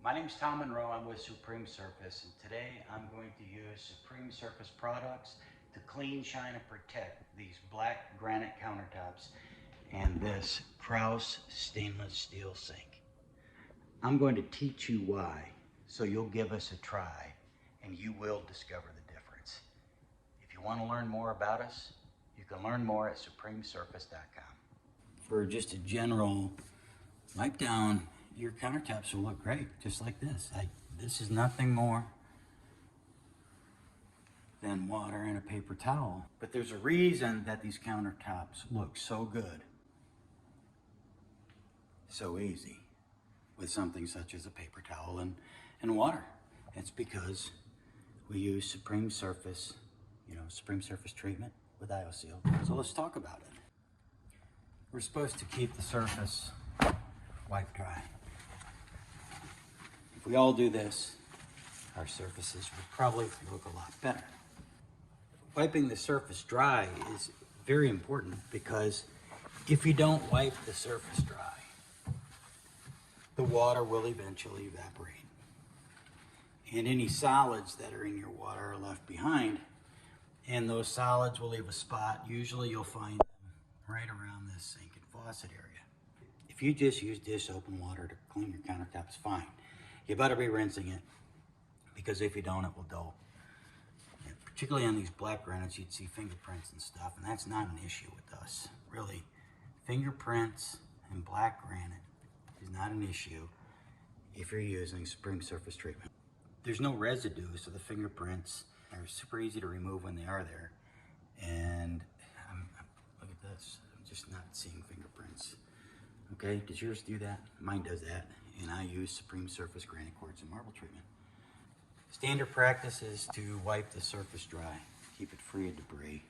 My name is Tom Monroe. I'm with Supreme Surface, and today I'm going to use Supreme Surface products to clean, shine, and protect these black granite countertops and this Quartz stainless steel sink. I'm going to teach you why, so you'll give us a try, and you will discover the difference. If you want to learn more about us, you can learn more at supremesurface.com. For just a general wipe down, your countertops will look great, just like this. This is nothing more than water and a paper towel. But there's a reason that these countertops look so good, so easy, with something such as a paper towel and water. It's because we use Supreme Surface, Supreme Surface treatment with ioSeal. So let's talk about it. We're supposed to keep the surface wipe dry. If we all do this, our surfaces would probably look a lot better. Wiping the surface dry is very important because if you don't wipe the surface dry, the water will eventually evaporate. And any solids that are in your water are left behind, and those solids will leave a spot. Usually you'll find them right around this sink and faucet area. If you just use dish soap and water to clean your countertops, fine. You better be rinsing it, because if you don't, it will dull. And particularly on these black granites, you'd see fingerprints and stuff, and that's not an issue with us. Really, fingerprints and black granite is not an issue if you're using Supreme Surface treatment. There's no residue, so the fingerprints are super easy to remove when they are there. And look at this, I'm just not seeing fingerprints. Okay, does yours do that? Mine does that, and I use Supreme Surface Granite, Quartz, and Marble treatment. Standard practice is to wipe the surface dry, keep it free of debris,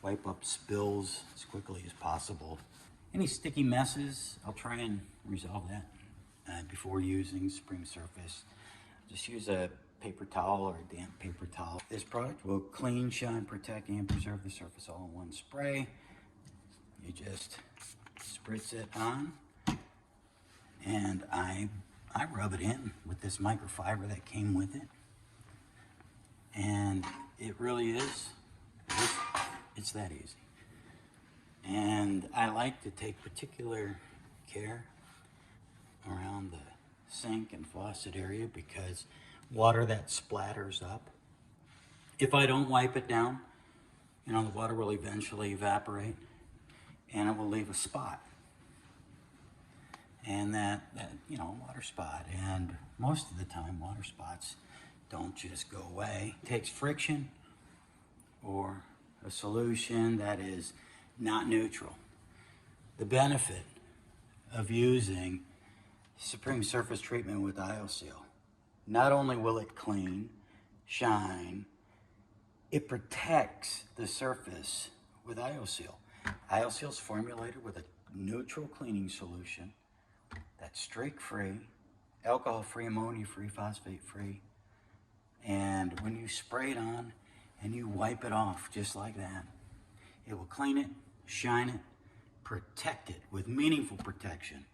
wipe up spills as quickly as possible. Any sticky messes, I'll try and resolve that before using Supreme Surface. Just use a paper towel or a damp paper towel. This product will clean, shine, protect, and preserve the surface all in one spray. You just spritz it on, and I rub it in with this microfiber that came with it, and it really is, it's that easy. And I like to take particular care around the sink and faucet area, because water that splatters up, if I don't wipe it down, the water will eventually evaporate and it will leave a spot. And that water spot, and most of the time water spots don't just go away. It takes friction or a solution that is not neutral. The benefit of using Supreme Surface treatment with ioSeal, not only will it clean, shine, it protects the surface with ioSeal. ioSeal is formulated with a neutral cleaning solution that's streak-free, alcohol-free, ammonia-free, phosphate-free. And when you spray it on and you wipe it off just like that, it will clean it, shine it, protect it with meaningful protection.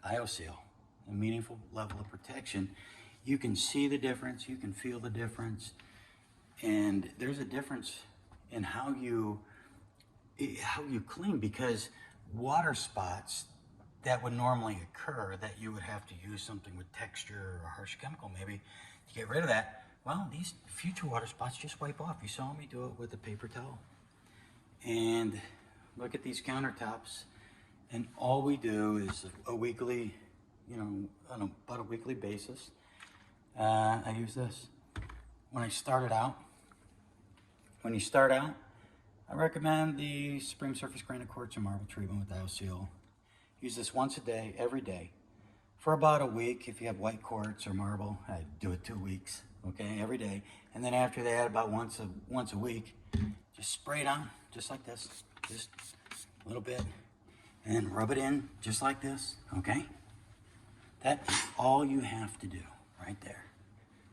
ioSeal, a meaningful level of protection. You can see the difference, you can feel the difference, and there's a difference in how you clean, because water spots that would normally occur, that you would have to use something with texture or a harsh chemical maybe to get rid of that, well, these future water spots just wipe off. You saw me do it with a paper towel. And look at these countertops, and all we do is a weekly, on about a weekly basis, I use this. When you start out, I recommend the Supreme Surface Granite, Quartz, and Marble treatment with ioSeal. Use this once a day, every day, for about a week. If you have white quartz or marble, I do it 2 weeks, okay, every day. And then after that, about once a week, just spray it on, just like this, just a little bit, and rub it in just like this, okay? That is all you have to do right there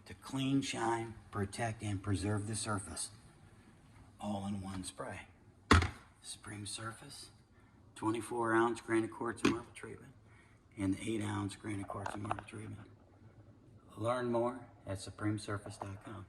to clean, shine, protect, and preserve the surface, all in one spray. Supreme Surface, 24-ounce granite, quartz, and marble treatment, and the 8-ounce granite, quartz, and marble treatment. Learn more at supremesurface.com.